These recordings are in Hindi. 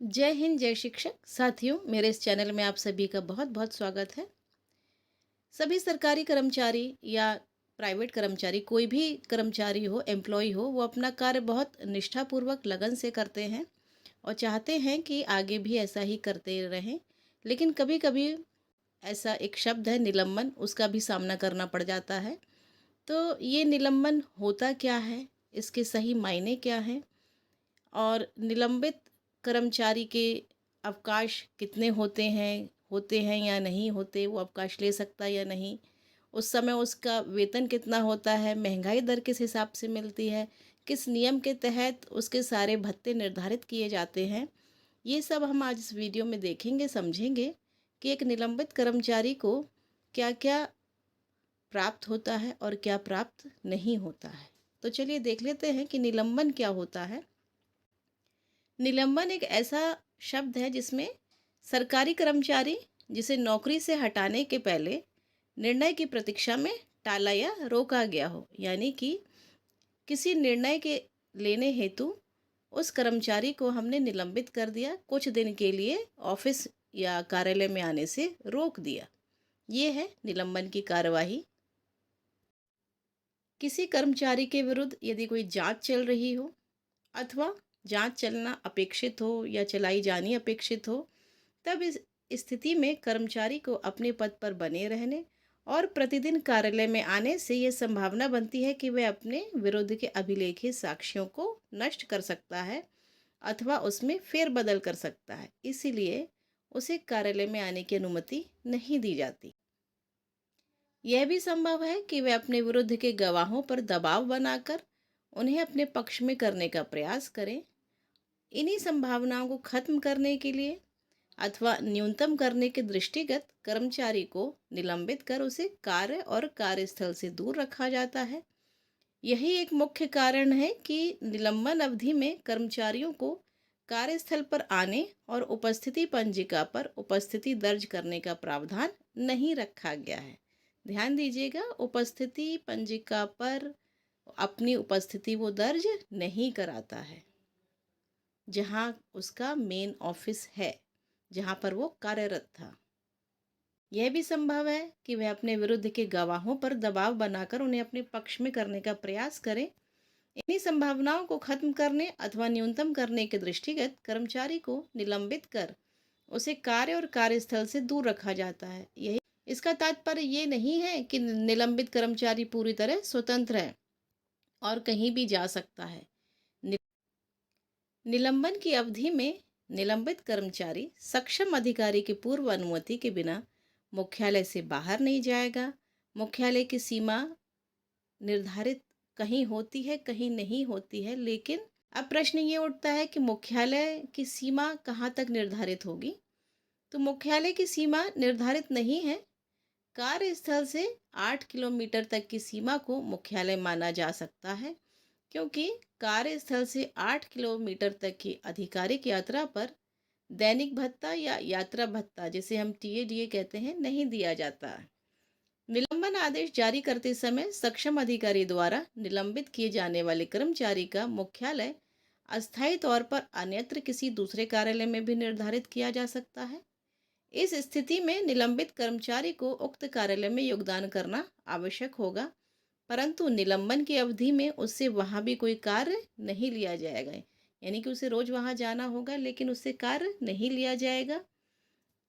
जय हिंद, जय शिक्षक साथियों। मेरे इस चैनल में आप सभी का बहुत बहुत स्वागत है। सभी सरकारी कर्मचारी या प्राइवेट कर्मचारी, कोई भी कर्मचारी हो, एम्प्लॉय हो, वो अपना कार्य बहुत निष्ठापूर्वक लगन से करते हैं और चाहते हैं कि आगे भी ऐसा ही करते रहें। लेकिन कभी कभी ऐसा एक शब्द है निलंबन, उसका भी सामना करना पड़ जाता है। तो ये निलंबन होता क्या है, इसके सही मायने क्या हैं और निलंबित कर्मचारी के अवकाश कितने होते हैं या नहीं होते, वो अवकाश ले सकता है या नहीं, उस समय उसका वेतन कितना होता है, महंगाई दर किस हिसाब से मिलती है, किस नियम के तहत उसके सारे भत्ते निर्धारित किए जाते हैं, ये सब हम आज इस वीडियो में देखेंगे, समझेंगे कि एक निलंबित कर्मचारी को क्या क्या प्राप्त होता है और क्या प्राप्त नहीं होता है। तो चलिए देख लेते हैं कि निलंबन क्या होता है। निलंबन एक ऐसा शब्द है जिसमें सरकारी कर्मचारी जिसे नौकरी से हटाने के पहले निर्णय की प्रतीक्षा में टाला या रोका गया हो, यानी कि किसी निर्णय के लेने हेतु उस कर्मचारी को हमने निलंबित कर दिया, कुछ दिन के लिए ऑफिस या कार्यालय में आने से रोक दिया। ये है निलंबन की कार्यवाही। किसी कर्मचारी के विरुद्ध यदि कोई जांच चल रही हो अथवा जांच चलना अपेक्षित हो या चलाई जानी अपेक्षित हो, तब इस स्थिति में कर्मचारी को अपने पद पर बने रहने और प्रतिदिन कार्यालय में आने से यह संभावना बनती है कि वह अपने विरुद्ध के अभिलेखित साक्ष्यों को नष्ट कर सकता है अथवा उसमें फेरबदल कर सकता है। इसीलिए उसे कार्यालय में आने की अनुमति नहीं दी जाती। यह भी संभव है कि वे अपने विरुद्ध के गवाहों पर दबाव बनाकर उन्हें अपने पक्ष में करने का प्रयास करें। इन्हीं संभावनाओं को खत्म करने के लिए अथवा न्यूनतम करने के दृष्टिगत कर्मचारी को निलंबित कर उसे कार्य और कार्यस्थल से दूर रखा जाता है। यही एक मुख्य कारण है कि निलंबन अवधि में कर्मचारियों को कार्यस्थल पर आने और उपस्थिति पंजिका पर उपस्थिति दर्ज करने का प्रावधान नहीं रखा गया है। ध्यान दीजिएगा, उपस्थिति पंजिका पर अपनी उपस्थिति वो दर्ज नहीं कराता है जहां उसका मेन ऑफिस है, जहां पर वो कार्यरत था। यह भी संभव है कि वह अपने विरुद्ध के गवाहों पर दबाव बनाकर उन्हें अपने पक्ष में करने का प्रयास करें। इन्हीं संभावनाओं को खत्म करने अथवा न्यूनतम करने के दृष्टिगत कर्मचारी को निलंबित कर उसे कार्य और कार्यस्थल से दूर रखा जाता है। यही इसका तात्पर्य ये नहीं है कि निलंबित कर्मचारी पूरी तरह स्वतंत्र है और कहीं भी जा सकता है। निलंबन की अवधि में निलंबित कर्मचारी सक्षम अधिकारी की पूर्व अनुमति के बिना मुख्यालय से बाहर नहीं जाएगा। मुख्यालय की सीमा निर्धारित कहीं होती है, कहीं नहीं होती है, लेकिन अब प्रश्न ये उठता है कि मुख्यालय की सीमा कहाँ तक निर्धारित होगी। तो मुख्यालय की सीमा निर्धारित नहीं है। कार्यस्थल से 8 किलोमीटर तक की सीमा को मुख्यालय माना जा सकता है, क्योंकि कार्यस्थल से 8 किलोमीटर तक की आधिकारिक यात्रा पर दैनिक भत्ता या यात्रा भत्ता, जिसे हम टीएडीए कहते हैं, नहीं दिया जाता है। निलंबन आदेश जारी करते समय सक्षम अधिकारी द्वारा निलंबित किए जाने वाले कर्मचारी का मुख्यालय अस्थायी तौर पर अन्यत्र किसी दूसरे कार्यालय में भी निर्धारित किया जा सकता है। इस स्थिति में निलंबित कर्मचारी को उक्त कार्यालय में योगदान करना आवश्यक होगा, परंतु निलंबन की अवधि में उससे वहां भी कोई कार्य नहीं लिया जाएगा। यानी कि उसे रोज वहां जाना होगा, लेकिन उससे कार्य नहीं लिया जाएगा।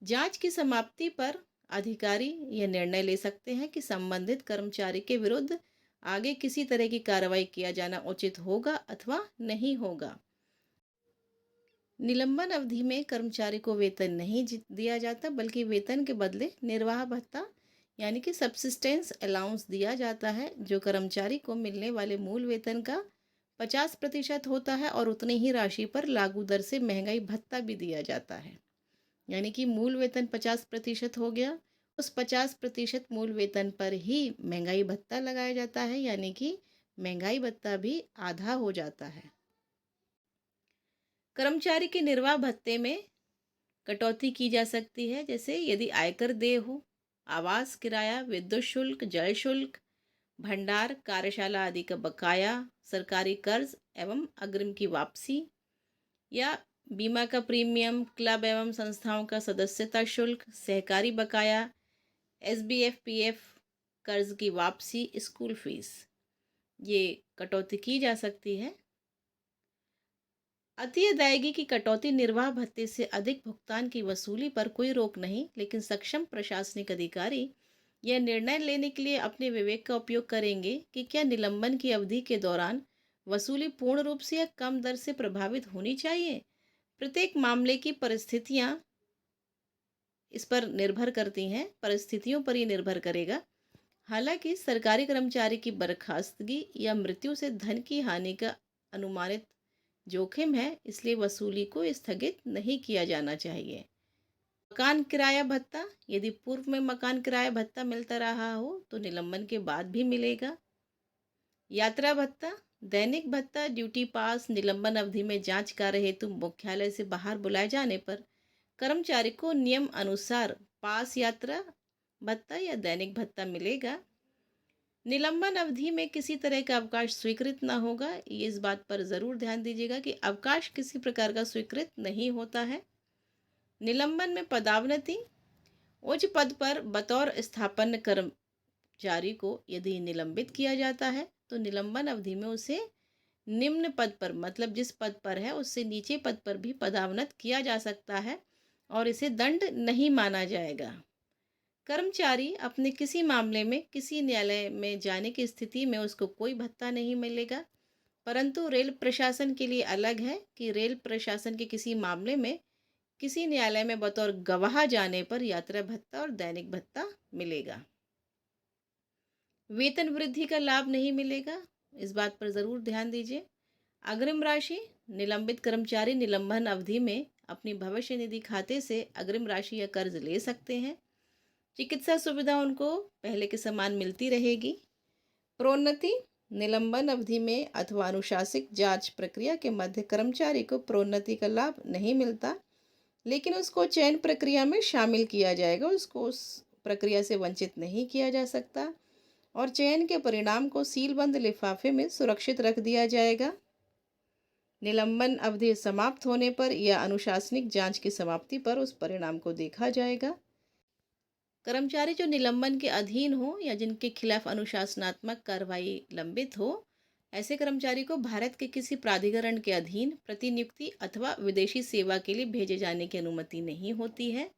जांच की समाप्ति पर अधिकारी यह निर्णय ले सकते हैं कि संबंधित कर्मचारी के विरुद्ध आगे किसी तरह की कार्रवाई किया जाना उचित होगा अथवा नहीं होगा। निलंबन अवधि में कर्मचारी को वेतन नहीं दिया जाता, बल्कि वेतन के बदले निर्वाह भत्ता यानी कि सब्सिस्टेंस अलाउंस दिया जाता है, जो कर्मचारी को मिलने वाले मूल वेतन का 50% होता है और उतनी ही राशि पर लागू दर से महंगाई भत्ता भी दिया जाता है। यानी कि मूल वेतन 50% हो गया, उस 50% मूल वेतन पर ही महंगाई भत्ता लगाया जाता है, यानी कि महंगाई भत्ता भी आधा हो जाता है। कर्मचारी के निर्वाह भत्ते में कटौती की जा सकती है, जैसे यदि आयकर देय हो, आवास किराया, विद्युत शुल्क, जल शुल्क, भंडार, कार्यशाला आदि का बकाया, सरकारी कर्ज एवं अग्रिम की वापसी, या बीमा का प्रीमियम, क्लब एवं संस्थाओं का सदस्यता शुल्क, सहकारी बकाया, एसबीएफ, पीएफ, कर्ज की वापसी, स्कूल फीस, ये कटौती की जा सकती है। अति अदायगी की कटौती निर्वाह भत्ते से अधिक भुगतान की वसूली पर कोई रोक नहीं, लेकिन सक्षम प्रशासनिक अधिकारी यह निर्णय लेने के लिए अपने विवेक का उपयोग करेंगे कि क्या निलंबन की अवधि के दौरान वसूली पूर्ण रूप से या कम दर से प्रभावित होनी चाहिए। प्रत्येक मामले की परिस्थितियां इस पर निर्भर करती हैं, परिस्थितियों पर ये निर्भर करेगा। हालांकि सरकारी कर्मचारी की बर्खास्तगी या मृत्यु से धन की हानि का अनुमानित जोखिम है, इसलिए वसूली को स्थगित नहीं किया जाना चाहिए। मकान किराया भत्ता, यदि पूर्व में मकान किराया भत्ता मिलता रहा हो तो निलंबन के बाद भी मिलेगा। यात्रा भत्ता, दैनिक भत्ता, ड्यूटी पास, निलंबन अवधि में जांच कार्य हेतु मुख्यालय से बाहर बुलाए जाने पर कर्मचारी को नियम अनुसार पास यात्रा भत्ता या दैनिक भत्ता मिलेगा। निलंबन अवधि में किसी तरह का अवकाश स्वीकृत ना होगा। ये इस बात पर ज़रूर ध्यान दीजिएगा कि अवकाश किसी प्रकार का स्वीकृत नहीं होता है। निलंबन में पदावनति, उच्च पद पर बतौर स्थापन्न कर्मचारी को यदि निलंबित किया जाता है तो निलंबन अवधि में उसे निम्न पद पर, मतलब जिस पद पर है उससे नीचे पद पर भी पदावनत किया जा सकता है और इसे दंड नहीं माना जाएगा। कर्मचारी अपने किसी मामले में किसी न्यायालय में जाने की स्थिति में उसको कोई भत्ता नहीं मिलेगा, परंतु रेल प्रशासन के लिए अलग है कि रेल प्रशासन के किसी मामले में किसी न्यायालय में बतौर गवाह जाने पर यात्रा भत्ता और दैनिक भत्ता मिलेगा। वेतन वृद्धि का लाभ नहीं मिलेगा, इस बात पर ज़रूर ध्यान दीजिए। अग्रिम राशि, निलंबित कर्मचारी निलंबन अवधि में अपनी भविष्य निधि खाते से अग्रिम राशि या कर्ज ले सकते हैं। चिकित्सा सुविधा उनको पहले के समान मिलती रहेगी। प्रोन्नति, निलंबन अवधि में अथवा अनुशासिक जांच प्रक्रिया के मध्य कर्मचारी को प्रोन्नति का लाभ नहीं मिलता, लेकिन उसको चयन प्रक्रिया में शामिल किया जाएगा, उसको उस प्रक्रिया से वंचित नहीं किया जा सकता और चयन के परिणाम को सीलबंद लिफाफे में सुरक्षित रख दिया जाएगा। निलंबन अवधि समाप्त होने पर या अनुशासनिक जांच की समाप्ति पर उस परिणाम को देखा जाएगा। कर्मचारी जो निलंबन के अधीन हो या जिनके खिलाफ अनुशासनात्मक कार्रवाई लंबित हो, ऐसे कर्मचारी को भारत के किसी प्राधिकरण के अधीन प्रतिनियुक्ति अथवा विदेशी सेवा के लिए भेजे जाने की अनुमति नहीं होती है।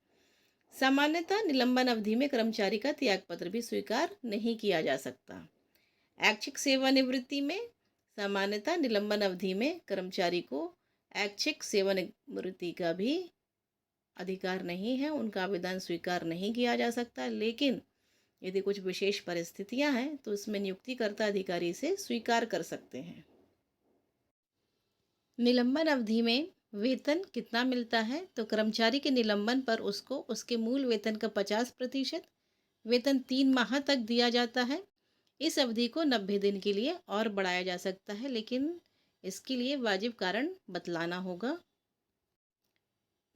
सामान्यतः निलंबन अवधि में कर्मचारी का त्यागपत्र भी स्वीकार नहीं किया जा सकता। ऐच्छिक सेवानिवृत्ति में सामान्यतः निलंबन अवधि में कर्मचारी को ऐच्छिक सेवानिवृत्ति का भी अधिकार नहीं है, उनका आवेदन स्वीकार नहीं किया जा सकता, लेकिन यदि कुछ विशेष परिस्थितियां हैं तो उसमें नियुक्तिकर्ता अधिकारी से स्वीकार कर सकते हैं। निलंबन अवधि में वेतन कितना मिलता है, तो कर्मचारी के निलंबन पर उसको उसके मूल वेतन का 50% वेतन 3 माह तक दिया जाता है। इस अवधि को 90 दिन के लिए और बढ़ाया जा सकता है, लेकिन इसके लिए वाजिब कारण बतलाना होगा।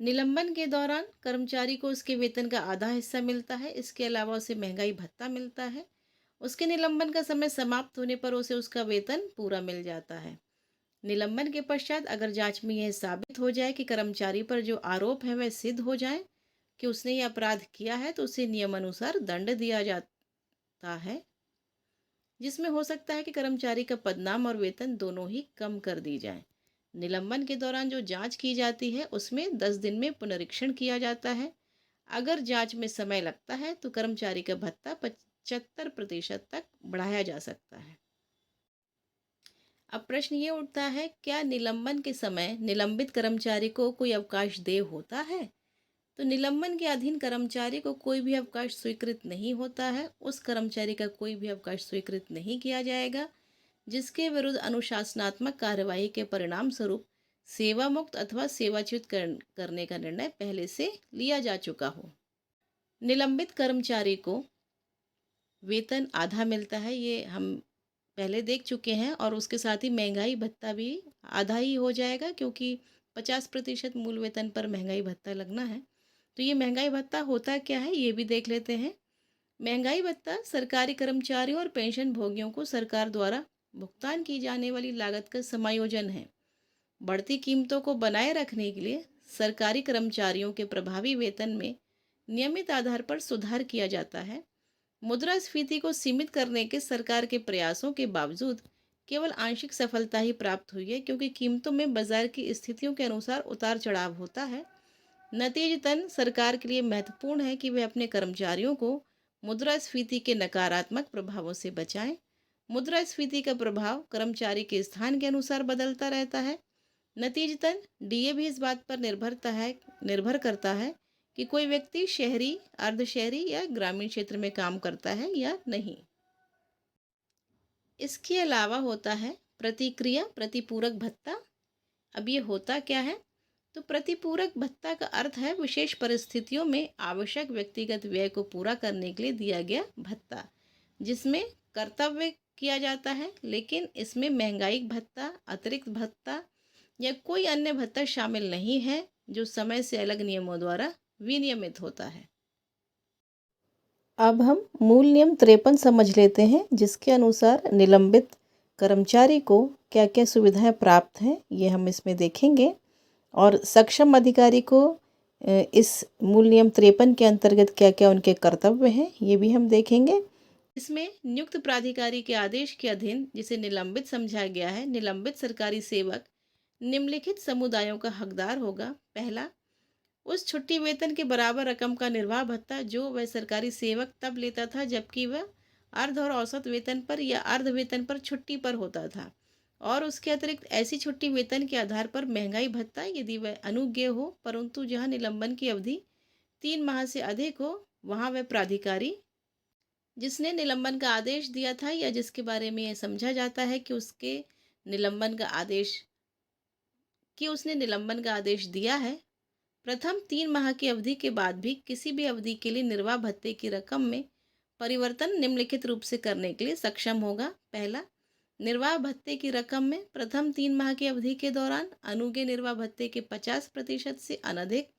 निलंबन के दौरान कर्मचारी को उसके वेतन का आधा हिस्सा मिलता है, इसके अलावा उसे महंगाई भत्ता मिलता है। उसके निलंबन का समय समाप्त होने पर उसे उसका वेतन पूरा मिल जाता है। निलंबन के पश्चात अगर जांच में यह साबित हो जाए कि कर्मचारी पर जो आरोप है वह सिद्ध हो जाए कि उसने यह अपराध किया है, तो उसे नियमानुसार दंड दिया जाता है, जिसमें हो सकता है कि कर्मचारी का पदनाम और वेतन दोनों ही कम कर दी जाए। निलंबन के दौरान जो जांच की जाती है उसमें 10 दिन में पुनरीक्षण किया जाता है। अगर जांच में समय लगता है तो कर्मचारी का भत्ता 75% तक बढ़ाया जा सकता है। अब प्रश्न ये उठता है, क्या निलंबन के समय निलंबित कर्मचारी को कोई अवकाश देय होता है? तो निलंबन के अधीन कर्मचारी को कोई भी अवकाश स्वीकृत नहीं होता है। उस कर्मचारी का कोई भी अवकाश स्वीकृत नहीं किया जाएगा जिसके विरुद्ध अनुशासनात्मक कार्यवाही के परिणाम स्वरूप सेवा मुक्त अथवा सेवाच्युत करने का निर्णय पहले से लिया जा चुका हो। निलंबित कर्मचारी को वेतन आधा मिलता है, ये हम पहले देख चुके हैं, और उसके साथ ही महंगाई भत्ता भी आधा ही हो जाएगा, क्योंकि 50% मूल वेतन पर महंगाई भत्ता लगना है। तो ये महंगाई भत्ता होता क्या है ये भी देख लेते हैं। महंगाई भत्ता सरकारी कर्मचारियों और पेंशन भोगियों को सरकार द्वारा भुगतान की जाने वाली लागत का समायोजन है। बढ़ती कीमतों को बनाए रखने के लिए सरकारी कर्मचारियों के प्रभावी वेतन में नियमित आधार पर सुधार किया जाता है। मुद्रास्फीति को सीमित करने के सरकार के प्रयासों के बावजूद केवल आंशिक सफलता ही प्राप्त हुई है, क्योंकि कीमतों में बाजार की स्थितियों के अनुसार उतार चढ़ाव होता है। नतीजतन सरकार के लिए महत्वपूर्ण है कि वे अपने कर्मचारियों को मुद्रास्फीति के नकारात्मक प्रभावों से बचाएं। मुद्रास्फीति का प्रभाव कर्मचारी के स्थान के अनुसार बदलता रहता है। नतीजतन डीए भी इस बात पर निर्भर करता है कि कोई व्यक्ति शहरी, अर्ध शहरी या ग्रामीण क्षेत्र में काम करता है या नहीं। इसके अलावा होता है प्रतिक्रिया प्रतिपूरक भत्ता। अब ये होता क्या है? तो प्रतिपूरक भत्ता का अर्थ है विशेष परिस्थितियों में आवश्यक व्यक्तिगत व्यय को पूरा करने के लिए दिया गया भत्ता, जिसमें कर्तव्य किया जाता है, लेकिन इसमें महंगाई भत्ता, अतिरिक्त भत्ता या कोई अन्य भत्ता शामिल नहीं है, जो समय से अलग नियमों द्वारा विनियमित होता है। अब हम मूल नियम 53 समझ लेते हैं, जिसके अनुसार निलंबित कर्मचारी को क्या क्या सुविधाएं प्राप्त हैं, ये हम इसमें देखेंगे। और सक्षम अधिकारी को इस मूल नियम 53 के अंतर्गत क्या क्या उनके कर्तव्य हैं, ये भी हम देखेंगे। इसमें नियुक्त प्राधिकारी के आदेश के अधीन जिसे निलंबित समझा गया है, निलंबित सरकारी सेवक निम्नलिखित समुदायों का हकदार होगा। पहला, उस छुट्टी वेतन के बराबर रकम का निर्वाह भत्ता जो वह सरकारी सेवक तब लेता था जबकि वह अर्ध और औसत वेतन पर या अर्ध वेतन पर छुट्टी पर होता था, और उसके अतिरिक्त ऐसी छुट्टी वेतन के आधार पर महंगाई भत्ता यदि वह अनुज्ञेय हो, परंतु जहां निलंबन की अवधि 3 माह से अधिक हो, वहां वह प्राधिकारी जिसने निलंबन का आदेश दिया था या जिसके बारे में यह समझा जाता है कि निलंबन का आदेश उसने निलंबन का आदेश दिया है, प्रथम 3 माह की अवधि के बाद भी किसी भी अवधि के लिए निर्वाह भत्ते की रकम में परिवर्तन निम्नलिखित रूप से करने के लिए सक्षम होगा। पहला, निर्वाह भत्ते की रकम में प्रथम 3 माह की अवधि के दौरान अनुज्ञेय निर्वाह भत्ते के 50% से अनधिक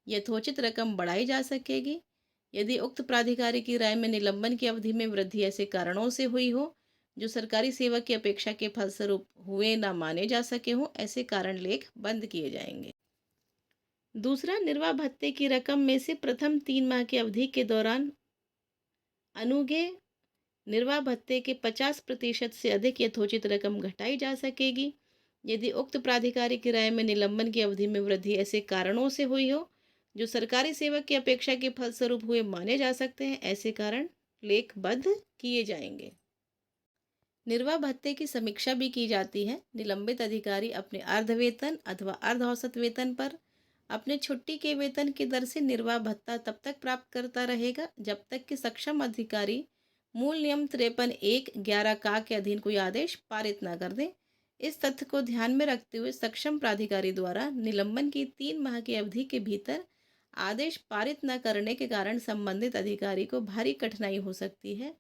यथोचित रकम बढ़ाई जा सकेगी। यदि उक्त प्राधिकारी की राय में निलंबन की अवधि में वृद्धि ऐसे कारणों से हुई हो जो सरकारी सेवा की अपेक्षा के फलस्वरूप हुए न माने जा सके हों, ऐसे कारण लेख बंद किए जाएंगे। दूसरा, निर्वाह भत्ते की रकम में से प्रथम 3 माह की अवधि के दौरान अनुज्ञेय निर्वाह भत्ते के 50% से अधिक यथोचित रकम घटाई जा सकेगी। यदि उक्त प्राधिकारी की राय में निलंबन की अवधि में वृद्धि ऐसे कारणों से हुई हो जो सरकारी सेवक की अपेक्षा के फलस्वरूप हुए माने जा सकते हैं, ऐसे कारण लेखबद्ध किए जाएंगे। निर्वाह भत्ते की समीक्षा भी की जाती है। निलंबित अधिकारी अपने अर्ध वेतन अथवा अर्ध औसत वेतन पर अपने छुट्टी के वेतन की दर से निर्वाह भत्ता तब तक प्राप्त करता रहेगा जब तक कि सक्षम अधिकारी मूल नियम 53(1) का के अधीन कोई आदेश पारित न कर दे। इस तथ्य को ध्यान में रखते हुए सक्षम प्राधिकारी द्वारा निलंबन की 3 माह की अवधि के भीतर आदेश पारित न करने के कारण संबंधित अधिकारी को भारी कठिनाई हो सकती है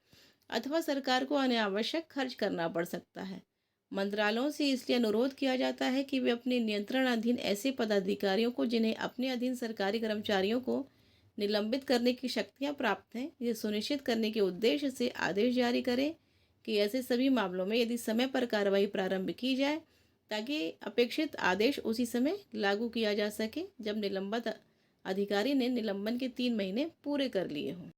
अथवा सरकार को अनावश्यक खर्च करना पड़ सकता है। मंत्रालयों से इसलिए अनुरोध किया जाता है कि वे अपने नियंत्रणाधीन ऐसे पदाधिकारियों को जिन्हें अपने अधीन सरकारी कर्मचारियों को निलंबित करने की शक्तियां प्राप्त हैं, यह सुनिश्चित करने के उद्देश्य से आदेश जारी करें कि ऐसे सभी मामलों में यदि समय पर कार्रवाई प्रारंभ की जाए ताकि अपेक्षित आदेश उसी समय लागू किया जा सके जब निलंबित अधिकारी ने निलंबन के 3 महीने पूरे कर लिए हों।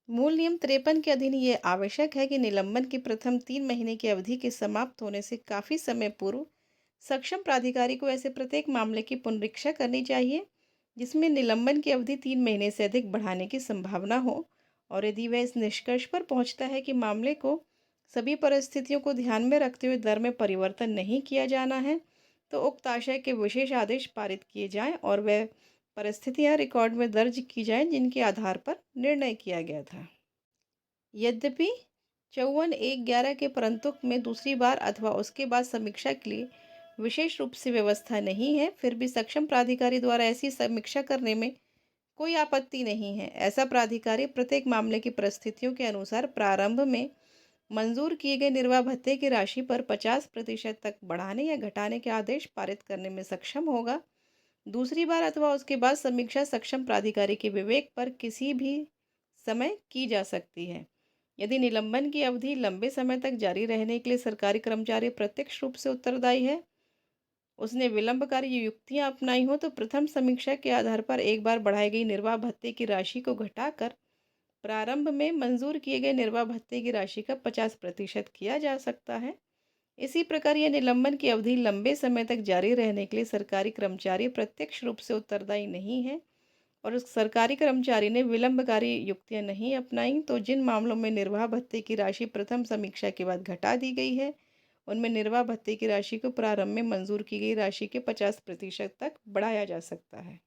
मूल नियम 53 के अधीन ये आवश्यक है कि निलंबन की प्रथम 3 महीने की अवधि के समाप्त होने से काफ़ी समय पूर्व सक्षम प्राधिकारी को ऐसे प्रत्येक मामले की पुनरीक्षा करनी चाहिए जिसमें निलंबन की अवधि 3 महीने से अधिक बढ़ाने की संभावना हो, और यदि वह इस निष्कर्ष पर पहुंचता है कि मामले को सभी परिस्थितियों को ध्यान में रखते हुए दर में परिवर्तन नहीं किया जाना है, तो उक्त आशय के विशेष आदेश पारित किए जाएं और वह परिस्थितियां रिकॉर्ड में दर्ज की जाएं जिनके आधार पर निर्णय किया गया था। यद्यपि 54(1) के परंतुक में दूसरी बार अथवा उसके बाद समीक्षा के लिए विशेष रूप से व्यवस्था नहीं है, फिर भी सक्षम प्राधिकारी द्वारा ऐसी समीक्षा करने में कोई आपत्ति नहीं है। ऐसा प्राधिकारी प्रत्येक मामले की परिस्थितियों के अनुसार प्रारंभ में मंजूर किए गए निर्वाह भत्ते की राशि पर 50% तक बढ़ाने या घटाने के आदेश पारित करने में सक्षम होगा। दूसरी बार अथवा उसके बाद समीक्षा सक्षम प्राधिकारी के विवेक पर किसी भी समय की जा सकती है। यदि निलंबन की अवधि लंबे समय तक जारी रहने के लिए सरकारी कर्मचारी प्रत्यक्ष रूप से उत्तरदायी है, उसने विलंबकारी युक्तियां अपनाई हो तो प्रथम समीक्षा के आधार पर एक बार बढ़ाई गई निर्वाह भत्ते की राशि को घटाकर प्रारंभ में मंजूर किए गए निर्वाह भत्ते की राशि का 50% किया जा सकता है। इसी प्रकार यह निलंबन की अवधि लंबे समय तक जारी रहने के लिए सरकारी कर्मचारी प्रत्यक्ष रूप से उत्तरदायी नहीं है और उस सरकारी कर्मचारी ने विलंबकारी युक्तियां नहीं अपनाई तो जिन मामलों में निर्वाह भत्ते की राशि प्रथम समीक्षा के बाद घटा दी गई है उनमें निर्वाह भत्ते की राशि को प्रारंभ में मंजूर की गई राशि के 50% तक बढ़ाया जा सकता है।